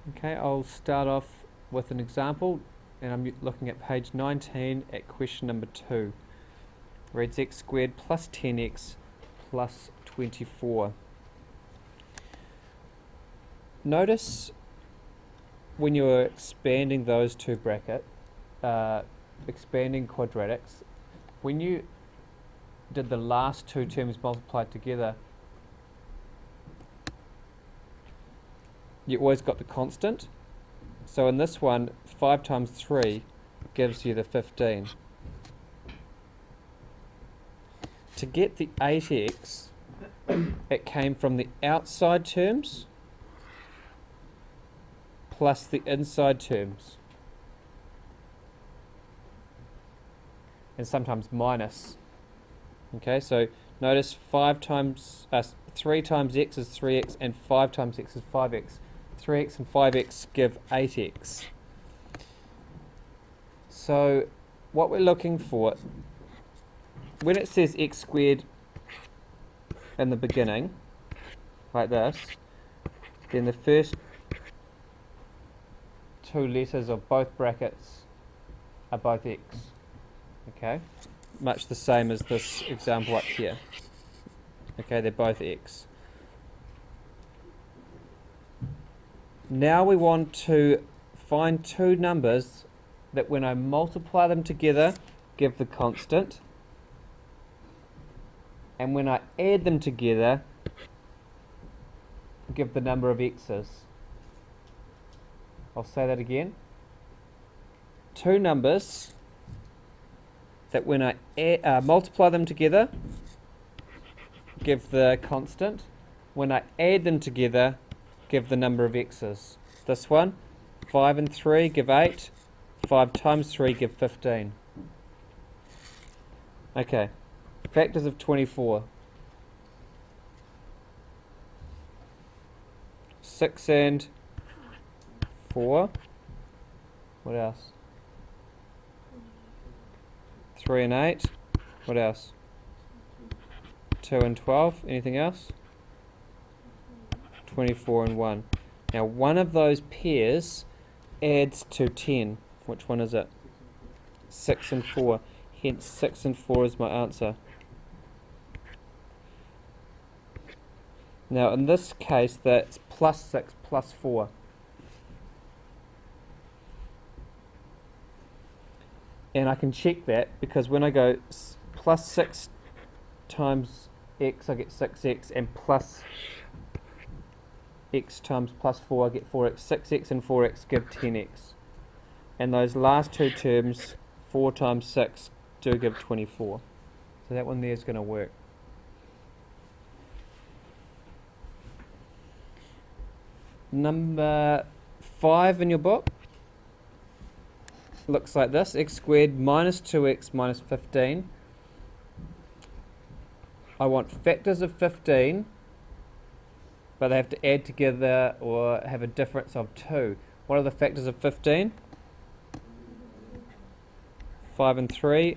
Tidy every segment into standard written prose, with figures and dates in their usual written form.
Okay, I'll start off with an example, and I'm looking at page 19 at question number 2. Reads x squared plus 10x plus 24. Notice when you're expanding those two brackets, expanding quadratics, when you did the last two terms multiplied together, you always got the constant. So in this one, 5 times 3 gives you the 15. To get the 8x, it came from the outside terms plus the inside terms, and sometimes minus. Okay, so notice 3 times x is 3x and 5 times x is 5x. 3x and 5x give 8x. So what we're looking for, when it says x squared in the beginning, like this, then the first two letters of both brackets are both x. Okay, much the same as this example up here. Okay, they're both x. Now we want to find two numbers that when I multiply them together give the constant, and when I add them together give the number of x's. I'll say that again. Two numbers that when I multiply them together give the constant, when I add them together give the number of x's. This one, 5 and 3 give 8, 5 times 3 give 15. Okay, factors of 24. 6 and 4. What else? 3 and 8. What else? 2 and 12. Anything else? 24 and 1. Now one of those pairs adds to 10. Which one is it? 6 and 4. Hence 6 and 4 is my answer. Now in this case that's plus 6 plus 4. And I can check that because when I go plus 6 times x I get 6x, and plus x times plus 4 I get 4x. 6x and 4x give 10x. And those last two terms, 4 times 6, do give 24. So that one there is going to work. Number 5 in your book looks like this. X squared minus 2x minus 15. I want factors of 15, but they have to add together or have a difference of 2. What are the factors of 15? 5 and 3,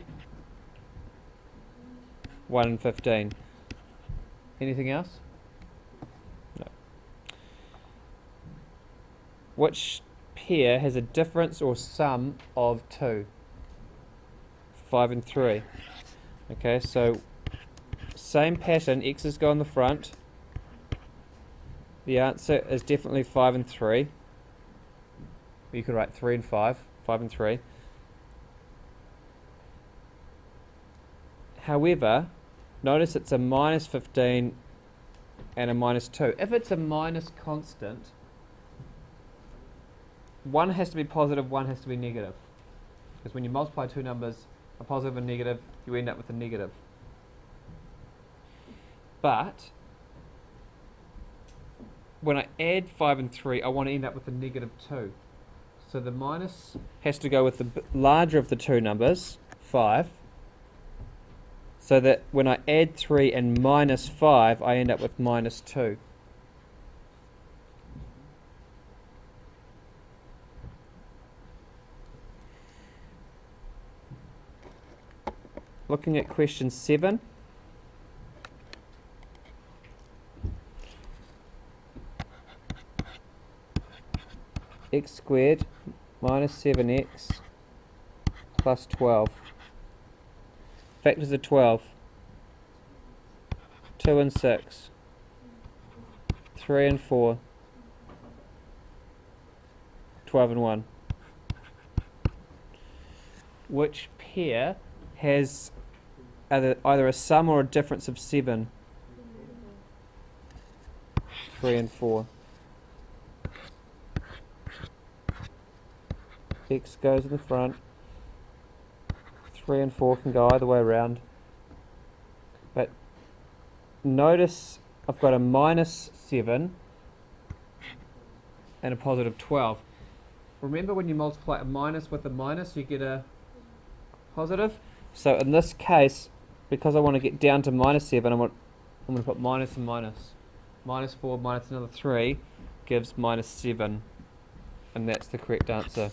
1 and 15. Anything else? No. Which pair has a difference or sum of 2? 5 and 3. Okay, so same pattern, x's go on the front. The answer is definitely 5 and 3. You could write 3 and 5, 5 and 3. However, notice it's a minus 15 and a minus 2. If it's a minus constant, one has to be positive, one has to be negative. Because when you multiply two numbers, a positive and negative, you end up with a negative. But when I add 5 and 3, I want to end up with a negative 2. So the minus has to go with the larger of the two numbers, 5, so that when I add 3 and minus 5, I end up with minus 2. Looking at question 7. x squared minus 7x plus 12. Factors of 12. 2 and 6. 3 and 4. 12 and 1. Which pair has either a sum or a difference of 7? 3 and 4. X goes in the front. 3 and 4 can go either way around. But notice I've got a minus 7 and a positive 12. Remember when you multiply a minus with a minus, you get a positive? So in this case, because I want to get down to minus 7, I'm going to put minus and minus. Minus 4 minus another 3 gives minus 7. And that's the correct answer.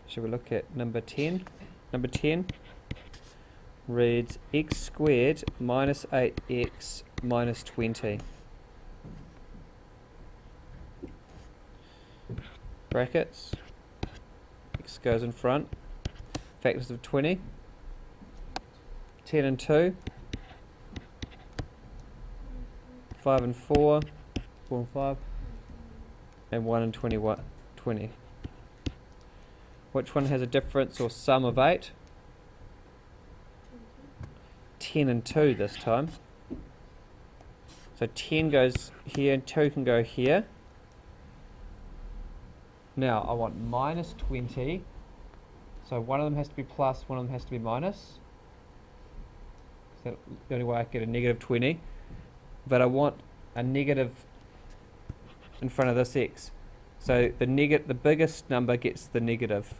Shall we look at number 10? Number 10 reads x squared minus 8x minus 20. Brackets. X goes in front. Factors of 20. 10 and 2. 5 and 4. 4 and 5. And 1 and 20. Which one has a difference or sum of 8? 10 and 2 this time. So 10 goes here and 2 can go here. Now I want minus 20. So one of them has to be plus, one of them has to be minus. That's the only way I get a negative 20. But I want a negative in front of this x. So the biggest number gets the negative.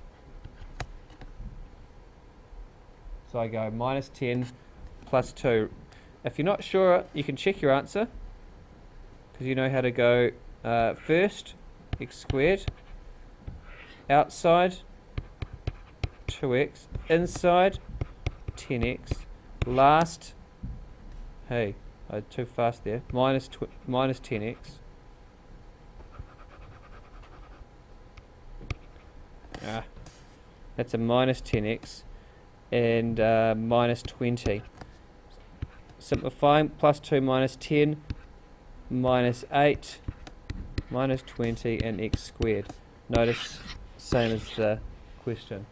So I go minus 10 plus 2. If you're not sure, you can check your answer, because you know how to go first, x squared, outside, 2x, inside, 10x, last, hey, I did too fast there, minus 10x, that's a minus 10x, and minus 20. Simplifying, plus 2 minus 10, minus 8, minus 20, and x squared. Notice, same as the question.